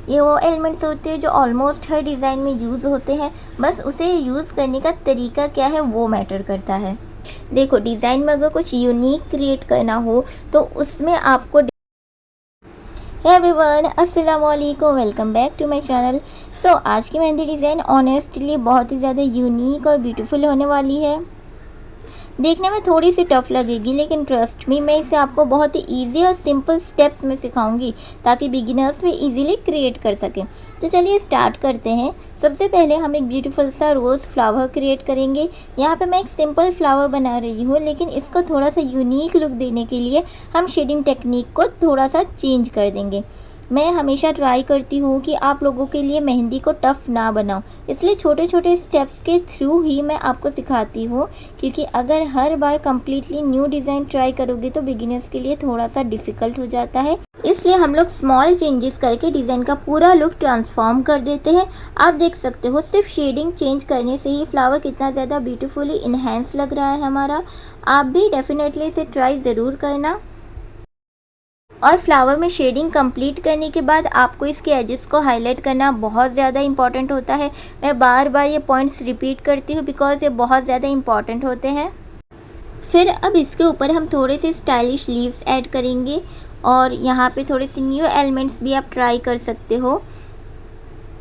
ये वो एलिमेंट्स होते हैं जो ऑलमोस्ट हर डिज़ाइन में यूज़ होते हैं, बस उसे यूज़ करने का तरीका क्या है वो मैटर करता है। देखो, डिज़ाइन में अगर कुछ यूनिक क्रिएट करना हो तो उसमें आपको हे एवरीवन, अस्सलाम वालेकुम, welcome back to my channel. So आज की मेहंदी डिज़ाइन ऑनेस्टली बहुत ही ज़्यादा यूनिक और ब्यूटीफुल होने वाली है। देखने में थोड़ी सी टफ़ लगेगी, लेकिन ट्रस्ट मी, मैं इसे आपको बहुत ही ईजी और सिंपल स्टेप्स में सिखाऊंगी ताकि बिगिनर्स भी इजीली क्रिएट कर सकें। तो चलिए स्टार्ट करते हैं। सबसे पहले हम एक ब्यूटीफुल सा रोज़ फ्लावर क्रिएट करेंगे। यहाँ पे मैं एक सिंपल फ्लावर बना रही हूँ, लेकिन इसको थोड़ा सा यूनिक लुक देने के लिए हम शेडिंग टेक्निक को थोड़ा सा चेंज कर देंगे। मैं हमेशा ट्राई करती हूँ कि आप लोगों के लिए मेहंदी को टफ़ ना बनाऊँ, इसलिए छोटे छोटे स्टेप्स के थ्रू ही मैं आपको सिखाती हूँ, क्योंकि अगर हर बार कम्प्लीटली न्यू डिज़ाइन ट्राई करोगे तो बिगिनर्स के लिए थोड़ा सा डिफ़िकल्ट हो जाता है। इसलिए हम लोग स्मॉल चेंजेस करके डिज़ाइन का पूरा लुक ट्रांसफॉर्म कर देते हैं। आप देख सकते हो, सिर्फ शेडिंग चेंज करने से ही फ्लावर कितना ज़्यादा ब्यूटीफुली इन्हेंस लग रहा है हमारा। आप भी डेफिनेटली इसे ट्राई ज़रूर करना। और फ्लावर में शेडिंग कंप्लीट करने के बाद आपको इसके एजेस को हाईलाइट करना बहुत ज़्यादा इंपॉर्टेंट होता है। मैं बार बार ये पॉइंट्स रिपीट करती हूँ बिकॉज़ ये बहुत ज़्यादा इंपॉर्टेंट होते हैं। फिर अब इसके ऊपर हम थोड़े से स्टाइलिश लीव्स ऐड करेंगे, और यहाँ पे थोड़े से न्यू एलिमेंट्स भी आप ट्राई कर सकते हो।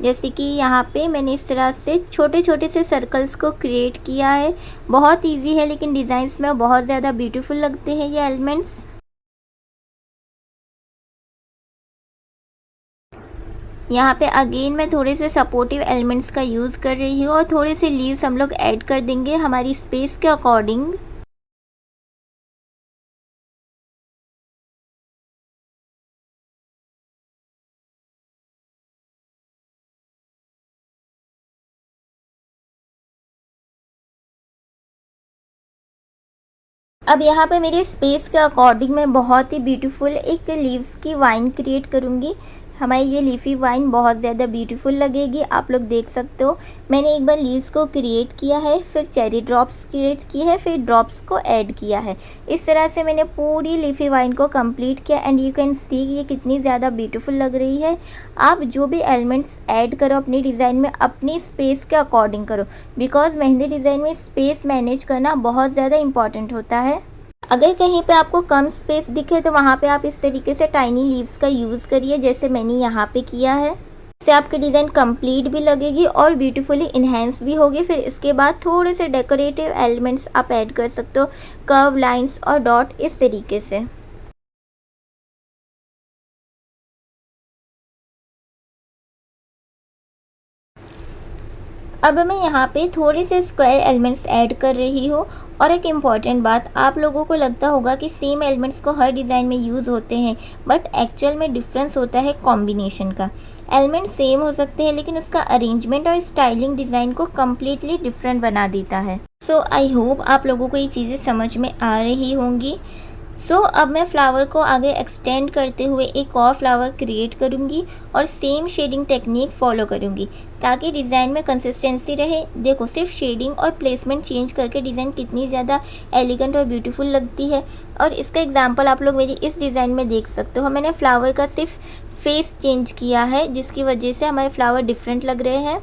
जैसे कि यहाँ पे मैंने इस तरह से छोटे छोटे से सर्कल्स को क्रिएट किया है। बहुत ईजी है, लेकिन डिज़ाइंस में बहुत ज़्यादा ब्यूटीफुल लगते हैं ये एलिमेंट्स। यहाँ पे अगेन मैं थोड़े से सपोर्टिव एलिमेंट्स का यूज़ कर रही हूँ, और थोड़े से लीव्स हम लोग ऐड कर देंगे हमारी स्पेस के अकॉर्डिंग। अब यहाँ पे मेरे स्पेस के अकॉर्डिंग मैं बहुत ही ब्यूटीफुल एक लीव्स की वाइन क्रिएट करूँगी। हमारी ये लीफी वाइन बहुत ज़्यादा ब्यूटीफुल लगेगी, आप लोग देख सकते हो। मैंने एक बार लीव्स को क्रिएट किया है, फिर चेरी ड्रॉप्स क्रिएट किए हैं, फिर ड्रॉप्स को ऐड किया है। इस तरह से मैंने पूरी लीफी वाइन को कंप्लीट किया, एंड यू कैन सी ये कितनी ज़्यादा ब्यूटीफुल लग रही है। आप जो भी एलिमेंट्स ऐड करो अपनी डिज़ाइन में, अपनी स्पेस के अकॉर्डिंग करो, बिकॉज मेहंदी डिज़ाइन में स्पेस मैनेज करना बहुत ज़्यादा इंपॉर्टेंट होता है। अगर कहीं पे आपको कम स्पेस दिखे तो वहाँ पे आप इस तरीके से टाइनी लीव्स का यूज़ करिए, जैसे मैंने यहाँ पे किया है। इससे आपकी डिज़ाइन कंप्लीट भी लगेगी और ब्यूटीफुली इन्हेंस भी होगी। फिर इसके बाद थोड़े से डेकोरेटिव एलिमेंट्स आप ऐड कर सकते हो, कर्व लाइंस और डॉट, इस तरीके से। अब मैं यहाँ पे थोड़े से स्क्वायर एलिमेंट्स ऐड कर रही हूँ। और एक इम्पॉर्टेंट बात, आप लोगों को लगता होगा कि सेम एलिमेंट्स को हर डिज़ाइन में यूज़ होते हैं, बट एक्चुअल में डिफरेंस होता है कॉम्बिनेशन का। एलिमेंट सेम हो सकते हैं, लेकिन उसका अरेंजमेंट और स्टाइलिंग डिज़ाइन को कम्प्लीटली डिफरेंट बना देता है। सो आई होप आप लोगों को ये चीज़ें समझ में आ रही होंगी। अब मैं फ्लावर को आगे एक्सटेंड करते हुए एक और फ्लावर क्रिएट करूँगी और सेम शेडिंग टेक्निक फॉलो करूँगी ताकि डिज़ाइन में कंसिस्टेंसी रहे। देखो, सिर्फ शेडिंग और प्लेसमेंट चेंज करके डिज़ाइन कितनी ज़्यादा एलिगेंट और ब्यूटीफुल लगती है। और इसका एग्जांपल आप लोग मेरी इस डिज़ाइन में देख सकते हो। मैंने फ्लावर का सिर्फ फेस चेंज किया है, जिसकी वजह से हमारे फ्लावर डिफरेंट लग रहे हैं,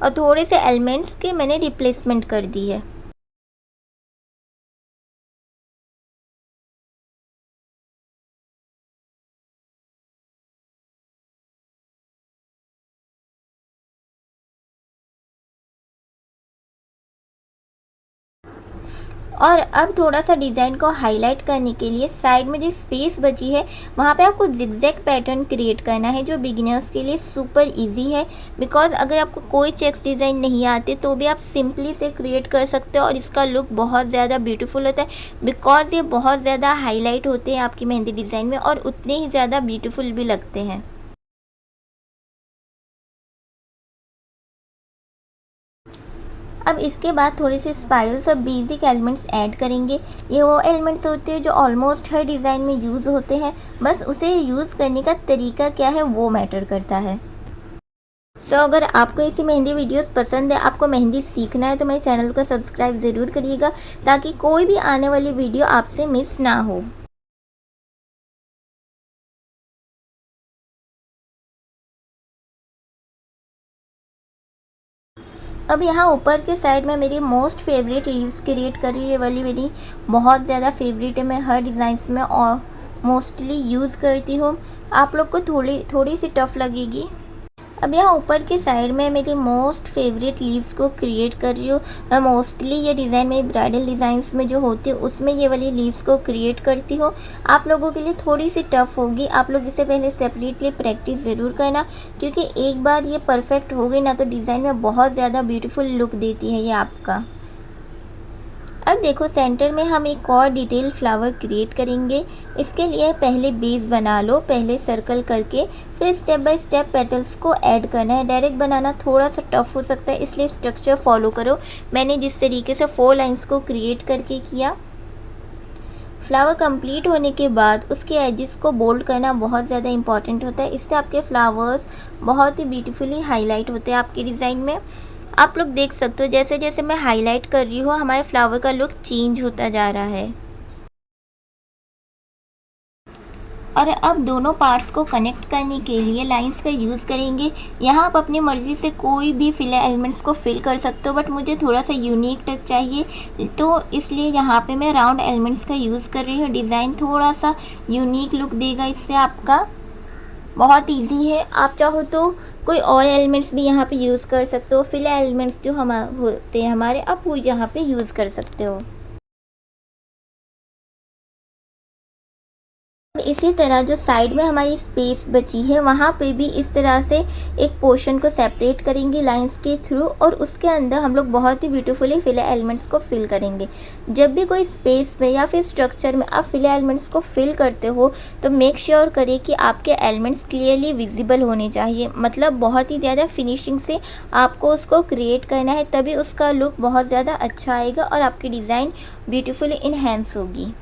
और थोड़े से एलिमेंट्स के मैंने रिप्लेसमेंट कर दी है। और अब थोड़ा सा डिज़ाइन को हाईलाइट करने के लिए साइड में जो स्पेस बची है वहाँ पे आपको जिगजैग पैटर्न क्रिएट करना है, जो बिगिनर्स के लिए सुपर इजी है। बिकॉज अगर आपको कोई चेक्स डिज़ाइन नहीं आते तो भी आप सिंपली से क्रिएट कर सकते हो, और इसका लुक बहुत ज़्यादा ब्यूटीफुल होता है। बिकॉज ये बहुत ज़्यादा हाईलाइट होते हैं आपकी मेहंदी डिज़ाइन में, और उतने ही ज़्यादा ब्यूटीफुल भी लगते हैं। अब इसके बाद थोड़े से स्पाइरल्स और बेसिक एलिमेंट्स ऐड करेंगे। ये वो एलिमेंट्स होते हैं जो ऑलमोस्ट हर डिज़ाइन में यूज़ होते हैं, बस उसे यूज़ करने का तरीका क्या है वो मैटर करता है। अगर आपको ऐसी मेहंदी वीडियोस पसंद है, आपको मेहंदी सीखना है, तो मेरे चैनल को सब्सक्राइब ज़रूर करिएगा ताकि कोई भी आने वाली वीडियो आपसे मिस ना हो। अब यहाँ ऊपर के साइड में मेरी मोस्ट फेवरेट लीव्स क्रिएट कर रही है। ये वाली मेरी बहुत ज़्यादा फेवरेट है, मैं हर डिज़ाइंस में और मोस्टली यूज़ करती हूँ। आप लोग को थोड़ी सी टफ़ लगेगी। अब यहाँ ऊपर के साइड में मेरी मोस्ट फेवरेट लीव्स को क्रिएट कर रही हूँ। मैं मोस्टली ये डिज़ाइन में ब्राइडल डिज़ाइंस में जो होती है उसमें ये वाली लीव्स को क्रिएट करती हूँ। आप लोगों के लिए थोड़ी सी टफ़ होगी, आप लोग इसे पहले सेपरेटली प्रैक्टिस ज़रूर करना, क्योंकि एक बार ये परफेक्ट हो गई ना तो डिज़ाइन में बहुत ज़्यादा ब्यूटीफुल लुक देती है ये आपका। अब देखो सेंटर में हम एक और डिटेल फ्लावर क्रिएट करेंगे। इसके लिए पहले बेस बना लो, पहले सर्कल करके फिर स्टेप बाय स्टेप पेटल्स को ऐड करना है। डायरेक्ट बनाना थोड़ा सा टफ हो सकता है, इसलिए स्ट्रक्चर फॉलो करो। मैंने जिस तरीके से 4 लाइंस को क्रिएट करके किया। फ्लावर कंप्लीट होने के बाद उसके एजेस को बोल्ड करना बहुत ज़्यादा इंपॉर्टेंट होता है। इससे आपके फ्लावर्स बहुत ही ब्यूटीफुली हाईलाइट होते हैं आपके डिज़ाइन में। आप लोग देख सकते हो जैसे जैसे मैं हाईलाइट कर रही हूँ हमारे फ्लावर का लुक चेंज होता जा रहा है। और अब दोनों पार्ट्स को कनेक्ट करने के लिए लाइंस का यूज़ करेंगे। यहाँ आप अपनी मर्ज़ी से कोई भी फिलर एलिमेंट्स को फिल कर सकते हो, बट मुझे थोड़ा सा यूनिक टच चाहिए तो इसलिए यहाँ पे मैं राउंड एलिमेंट्स का यूज़ कर रही हूँ। डिज़ाइन थोड़ा सा यूनिक लुक देगा इससे आपका। बहुत इजी है, आप चाहो तो कोई और एलिमेंट्स भी यहाँ पे यूज़ कर सकते हो। फिलर एलिमेंट्स जो हम होते हैं हमारे, आप वो यहाँ पे यूज़ कर सकते हो। इसी तरह जो साइड में हमारी स्पेस बची है वहाँ पे भी इस तरह से एक पोर्शन को सेपरेट करेंगे लाइंस के थ्रू, और उसके अंदर हम लोग बहुत ही ब्यूटीफुली फिलर एलिमेंट्स को फिल करेंगे। जब भी कोई स्पेस में या फिर स्ट्रक्चर में आप फिलर एलिमेंट्स को फिल करते हो तो मेक श्योर करें कि आपके एलिमेंट्स क्लियरली विजिबल होने चाहिए, मतलब बहुत ही ज़्यादा फिनिशिंग से आपको उसको क्रिएट करना है, तभी उसका लुक बहुत ज़्यादा अच्छा आएगा और आपकी डिज़ाइन ब्यूटीफुली इन्हेंस होगी।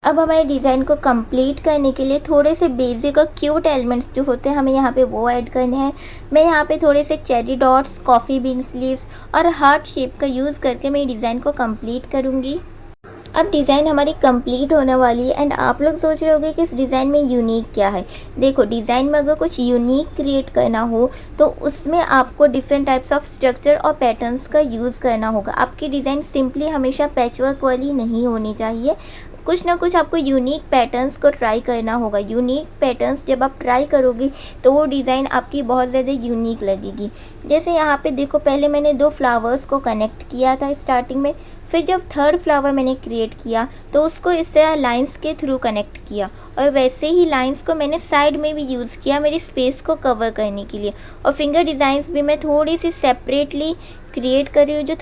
अब हमारे डिज़ाइन को कंप्लीट करने के लिए थोड़े से बेसिक और क्यूट एलिमेंट्स जो होते हैं हमें यहाँ पे वो ऐड करने हैं। मैं यहाँ पे थोड़े से cherry dots, coffee been leaves और हार्ट शेप का यूज़ करके मैं डिज़ाइन को कंप्लीट करूँगी। अब डिज़ाइन हमारी कंप्लीट होने वाली है एंड आप लोग सोच रहे होंगे कि इस डिज़ाइन में यूनिक क्या है। देखो डिज़ाइन में अगर कुछ यूनिक क्रिएट करना हो तो उसमें आपको डिफरेंट टाइप्स ऑफ स्ट्रक्चर और पैटर्न्स का यूज़ करना होगा। आपकी डिज़ाइन सिंपली हमेशा पैचवर्क वाली नहीं होनी चाहिए, कुछ ना कुछ आपको यूनिक पैटर्न्स को ट्राई करना होगा। यूनिक पैटर्न्स जब आप ट्राई करोगे तो वो डिज़ाइन आपकी बहुत ज़्यादा यूनिक लगेगी। जैसे यहाँ पे देखो पहले मैंने 2 फ्लावर्स को कनेक्ट किया था स्टार्टिंग में, फिर जब थर्ड फ्लावर मैंने क्रिएट किया तो उसको इस तरह लाइंस के थ्रू कनेक्ट किया, और वैसे ही लाइंस को मैंने साइड में भी यूज़ किया मेरी स्पेस को कवर करने के लिए। और फिंगर डिज़ाइंस भी मैं थोड़ी सी सेपरेटली क्रिएट कर रही हूँ जो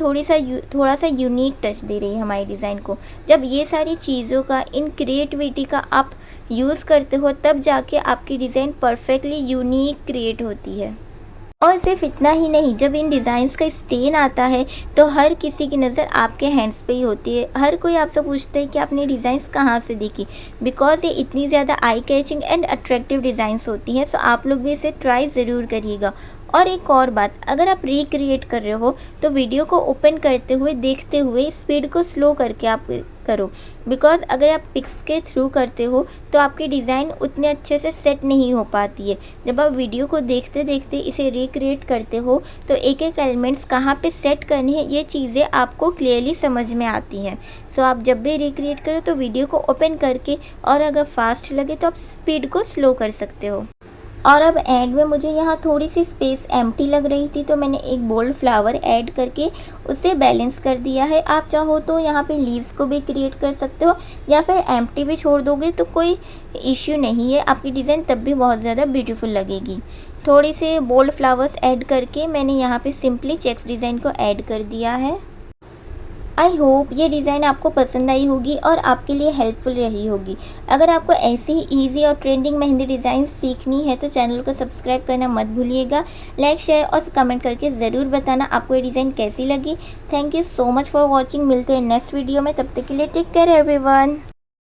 थोड़ा सा यूनिक टच दे रही है हमारी डिज़ाइन को। जब ये सारी चीज़ों का, इन क्रिएटिविटी का आप यूज़ करते हो तब जाके आपकी डिज़ाइन परफेक्टली यूनिक क्रिएट होती है। और सिर्फ इतना ही नहीं, जब इन डिज़ाइंस का स्टेन आता है तो हर किसी की नज़र आपके हैंड्स पे ही होती है। हर कोई आपसे पूछता है कि आपने डिज़ाइंस कहाँ से देखी, बिकॉज़ ये इतनी ज़्यादा eye catching and attractive designs होती हैं। सो आप लोग भी इसे ट्राई ज़रूर करिएगा। और एक और बात, अगर आप रिक्रिएट कर रहे हो तो वीडियो को ओपन करते हुए देखते हुए स्पीड को स्लो करके आप करो, बिकॉज़ अगर आप पिक्स के थ्रू करते हो तो आपकी डिज़ाइन उतने अच्छे से सेट नहीं हो पाती है। जब आप वीडियो को देखते देखते इसे रिक्रिएट करते हो तो एक एक एलिमेंट्स कहाँ पे सेट करनी है ये चीज़ें आपको क्लियरली समझ में आती हैं। सो आप जब भी रिक्रिएट करो तो वीडियो को ओपन करके, और अगर फास्ट लगे तो आप स्पीड को स्लो कर सकते हो। और अब एंड में मुझे यहाँ थोड़ी सी स्पेस एम्प्टी लग रही थी तो मैंने एक बोल्ड फ्लावर ऐड करके उसे बैलेंस कर दिया है। आप चाहो तो यहाँ पे लीव्स को भी क्रिएट कर सकते हो या फिर एम्प्टी भी छोड़ दोगे तो कोई इश्यू नहीं है, आपकी डिज़ाइन तब भी बहुत ज़्यादा ब्यूटीफुल लगेगी। थोड़ी से बोल्ड फ्लावर्स ऐड करके मैंने यहाँ पे सिंपली चेक्स डिज़ाइन को ऐड कर दिया है। आई होप ये डिज़ाइन आपको पसंद आई होगी और आपके लिए हेल्पफुल रही होगी। अगर आपको ऐसी ही ईजी और ट्रेंडिंग मेहंदी डिज़ाइन सीखनी है तो चैनल को सब्सक्राइब करना मत भूलिएगा। लाइक, शेयर और कमेंट करके ज़रूर बताना आपको ये डिज़ाइन कैसी लगी। Thank you so much for watching. मिलते हैं नेक्स्ट वीडियो में, तब तक के लिए टेक केयर एवरीवन।